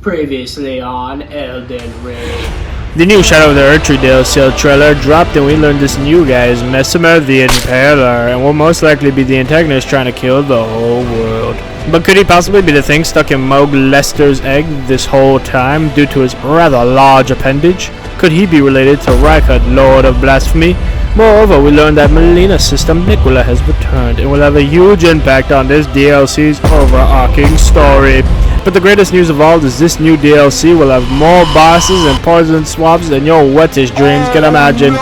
Previously on Elden Ring. The new Shadow of the Erdtree DLC trailer dropped, and we learned this new guy is Mesmer the Impaler, and will most likely be the antagonist trying to kill the whole world. But could he possibly be the thing stuck in Moog Lester's egg this whole time due to his rather large appendage? Could he be related to Rykard, Lord of Blasphemy? Moreover, we learned that Melina's sister Miquella has returned and will have a huge impact on this DLC's overarching story. But the greatest news of all is this new DLC will have more bosses and poison swamps than your wettest dreams can imagine.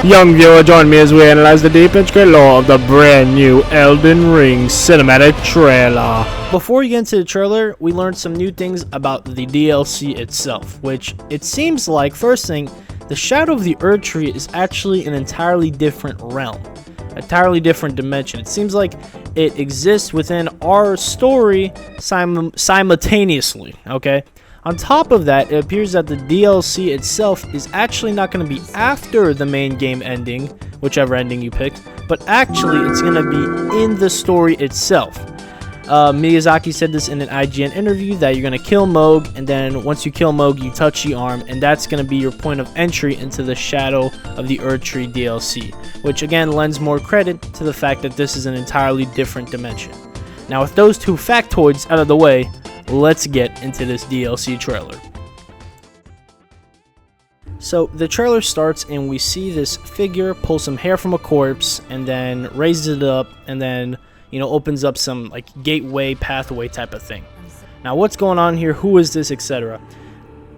Young viewer, join me as we analyze the deep intricate lore of the brand new Elden Ring cinematic trailer. Before we get into the trailer, we learned some new things about the DLC itself, which it seems like, first thing, the Shadow of the Erdtree is actually an entirely different realm, entirely different dimension. It seems like it exists within our story simultaneously, okay? On top of that, it appears that the DLC itself is actually not going to be after the main game ending, whichever ending you picked, but actually it's going to be in the story itself. Miyazaki said this in an IGN interview that you're going to kill Moog, and then once you kill Moog, you touch the arm, and that's going to be your point of entry into the Shadow of the Erdtree DLC, which again lends more credit to the fact that this is an entirely different dimension. Now, with those two factoids out of the way, let's get into this DLC trailer. So the trailer starts and we see this figure pull some hair from a corpse and then raises it up and then, you know, opens up some like gateway, pathway type of thing. Now, what's going on here? Who is this, etc.?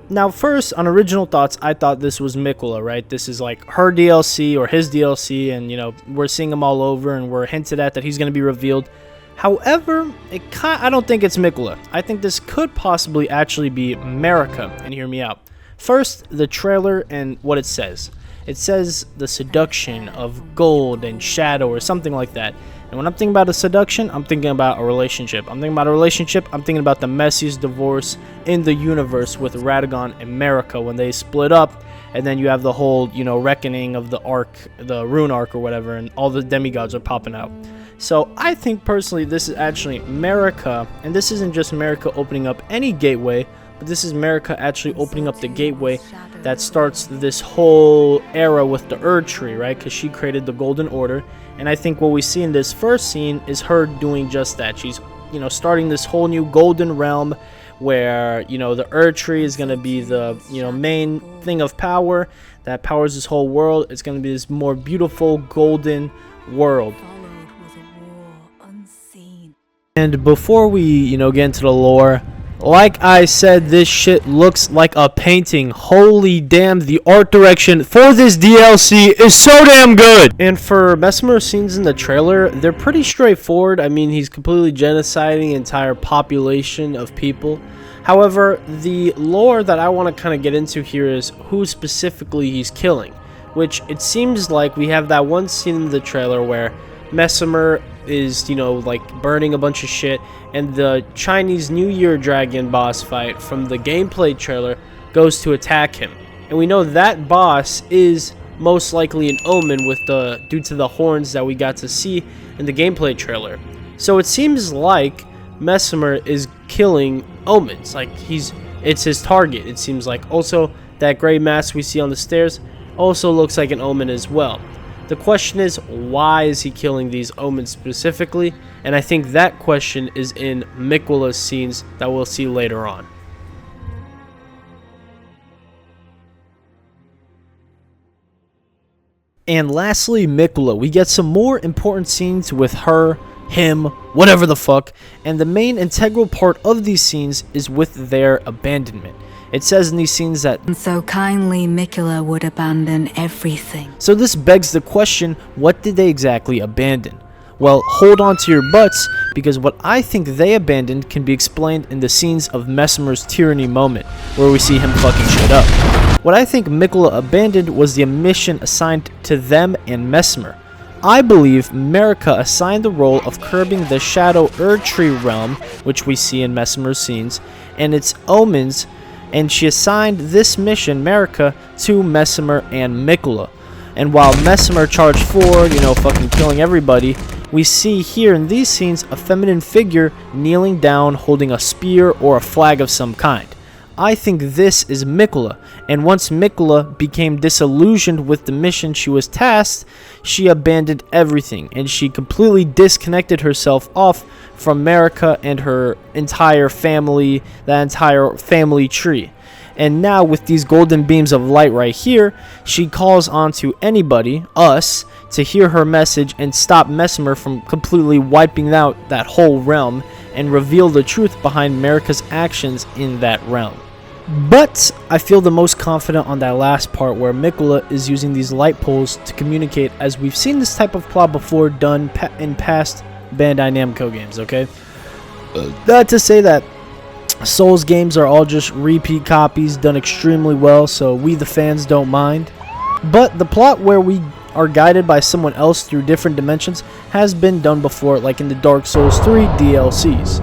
Now, first, on original thoughts, I thought this was Miquella, right? This is like her DLC or his DLC, and, you know, we're seeing him all over and we're hinted at that he's going to be revealed. However, I don't think it's Miquella. I think this could possibly actually be Marika, and hear me out. First, the trailer and what it says. It says the seduction of gold and shadow or something like that. And when I'm thinking about a seduction, I'm thinking about a relationship. I'm thinking about a relationship, I'm thinking about the messiest divorce in the universe with Radagon and Marika when they split up. And then you have the whole, you know, reckoning of the arc, the rune arc or whatever, and all the demigods are popping out. So I think personally this is actually Marika, and this isn't just Marika opening up any gateway, but this is Marika actually opening up the gateway that starts this whole era with the Erdtree, right? Because she created the Golden Order, and I think what we see in this first scene is her doing just that. She's, you know, starting this whole new golden realm where, you know, the Erdtree is going to be the, you know, main thing of power that powers this whole world. It's going to be this more beautiful golden world. And before we, you know, get into the lore, like I said, this shit looks like a painting. Holy damn, the art direction for this DLC is so damn good. And for Mesmer's scenes in the trailer, they're pretty straightforward. I mean, he's completely genociding an entire population of people. However, the lore that I want to kind of get into here is who specifically he's killing, which it seems like we have that one scene in the trailer where Mesmer is, you know, like burning a bunch of shit, and the Chinese New Year dragon boss fight from the gameplay trailer goes to attack him, and we know that boss is most likely an omen with the due to the horns that we got to see in the gameplay trailer. So it seems like Mesmer is killing omens, like it's his target. It seems like also that gray mask we see on the stairs also looks like an omen as well. The question is, why is he killing these omens specifically? And I think that question is in Miquella's scenes that we'll see later on. And lastly, Miquella. We get some more important scenes with her, him, whatever the fuck. And the main integral part of these scenes is with their abandonment. It says in these scenes that, and so kindly Miquella would abandon everything. So this begs the question, what did they exactly abandon? Well, hold on to your butts, because what I think they abandoned can be explained in the scenes of Mesmer's tyranny moment, where we see him fucking shit up. What I think Miquella abandoned was the mission assigned to them and Mesmer. I believe Marika assigned the role of curbing the Shadow Erdtree realm, which we see in Mesmer's scenes, and its omens, and she assigned this mission, Marika, to Mesmer and Miquella. And while Mesmer charged forward, you know, fucking killing everybody, we see here in these scenes a feminine figure kneeling down holding a spear or a flag of some kind. I think this is Mikola, and once Mikola became disillusioned with the mission she was tasked, she abandoned everything, and she completely disconnected herself off from America and her entire family, that entire family tree. And now with these golden beams of light right here, she calls on to anybody, us, to hear her message and stop Mesmer from completely wiping out that whole realm and reveal the truth behind America's actions in that realm. But I feel the most confident on that last part where Mikola is using these light poles to communicate, as we've seen this type of plot before done in past Bandai Namco games, okay? Not to say that Souls games are all just repeat copies done extremely well, so we the fans don't mind. But the plot where we are guided by someone else through different dimensions has been done before, like in the Dark Souls 3 DLCs.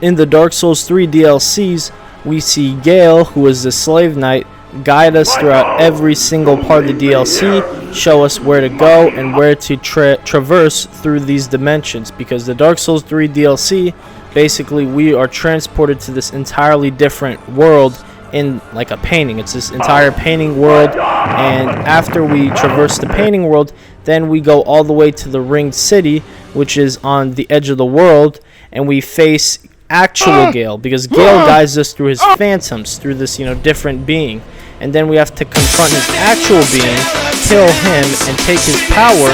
In the Dark Souls 3 DLCs, we see Gale, who is the slave knight, guide us throughout every single part of the DLC, show us where to go and where to traverse through these dimensions, because the Dark Souls 3 DLC, basically we are transported to this entirely different world in like a painting. It's this entire painting world, and after we traverse the painting world, then we go all the way to the ringed city, which is on the edge of the world, and we face actual Gale, because Gale guides us through his phantoms, through this, different being, and then we have to confront his actual being, kill him, and take his power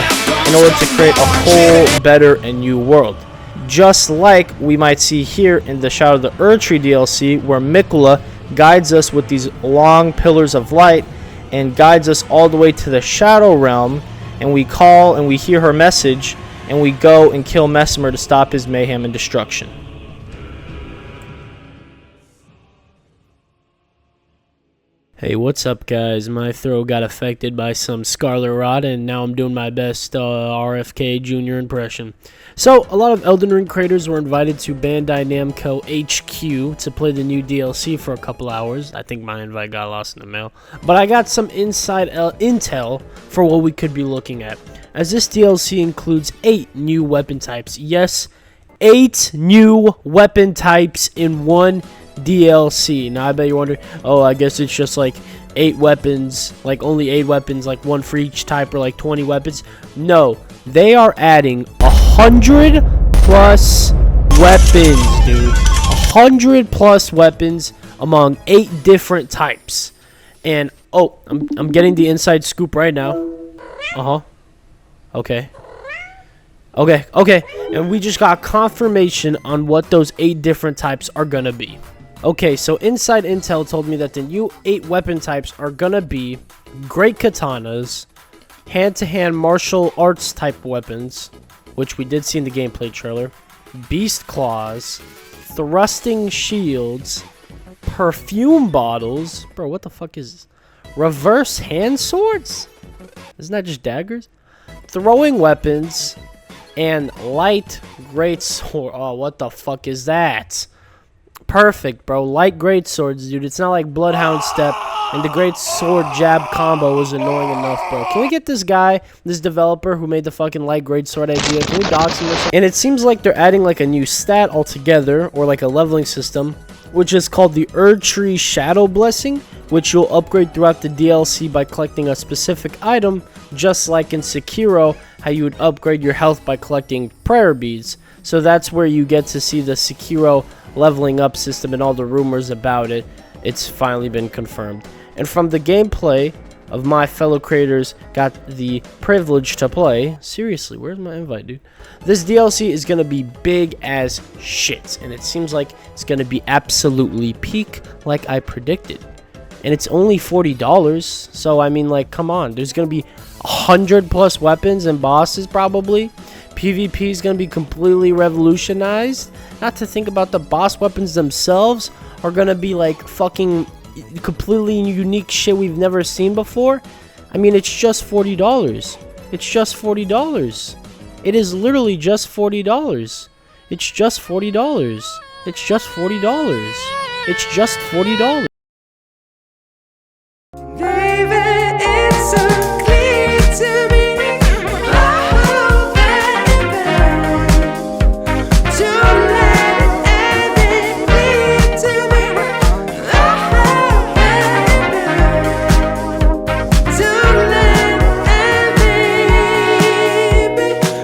in order to create a whole better and new world. Just like we might see here in the Shadow of the Erdtree DLC, where Mikola guides us with these long pillars of light and guides us all the way to the Shadow Realm, and we call and we hear her message, and we go and kill Mesmer to stop his mayhem and destruction. Hey, what's up, guys? My throat got affected by some scarlet rot, and now I'm doing my best RFK Jr. impression. So, a lot of Elden Ring creators were invited to Bandai Namco HQ to play the new DLC for a couple hours. I think my invite got lost in the mail. But I got some inside intel for what we could be looking at, as this DLC includes 8 new weapon types. Yes, 8 new weapon types in one DLC. Now I bet you're wondering, oh, I guess it's just like 8 weapons, like only 8 weapons, like one for each type, or like 20 weapons. No, they are adding 100 plus weapons, dude. 100 plus weapons among 8 different types. And oh, I'm getting the inside scoop right now. Okay, and we just got confirmation on what those 8 different types are gonna be. Okay, so inside intel told me that the new 8 weapon types are gonna be great katanas, hand-to-hand martial arts type weapons, which we did see in the gameplay trailer, beast claws, thrusting shields, perfume bottles, bro, what the fuck is this? Reverse hand swords? Isn't that just daggers? Throwing weapons, and light great sword. Oh, what the fuck is that? Perfect, bro. Light great swords, dude. It's not like Bloodhound Step, and the great sword jab combo was annoying enough, bro. Can we get this guy, this developer who made the fucking light great sword idea, can we dox him or something? And it seems like they're adding like a new stat altogether, or like a leveling system, which is called the Erdtree Shadow Blessing, which you'll upgrade throughout the DLC by collecting a specific item, just like in Sekiro, how you would upgrade your health by collecting prayer beads. So that's where you get to see the Sekiro leveling up system and all the rumors about it. It's finally been confirmed. And from the gameplay of my fellow creators got the privilege to play, seriously, where's my invite, dude? This DLC is gonna be big as shit, and it seems like it's gonna be absolutely peak like I predicted. And it's only $40, so I mean, like, come on, there's gonna be 100 plus weapons and bosses probably. PvP is going to be completely revolutionized. Not to think about the boss weapons themselves are going to be like fucking completely unique shit we've never seen before. I mean, it's just $40. It's just $40. It is literally just $40. It's just $40. It's just $40. It's just $40.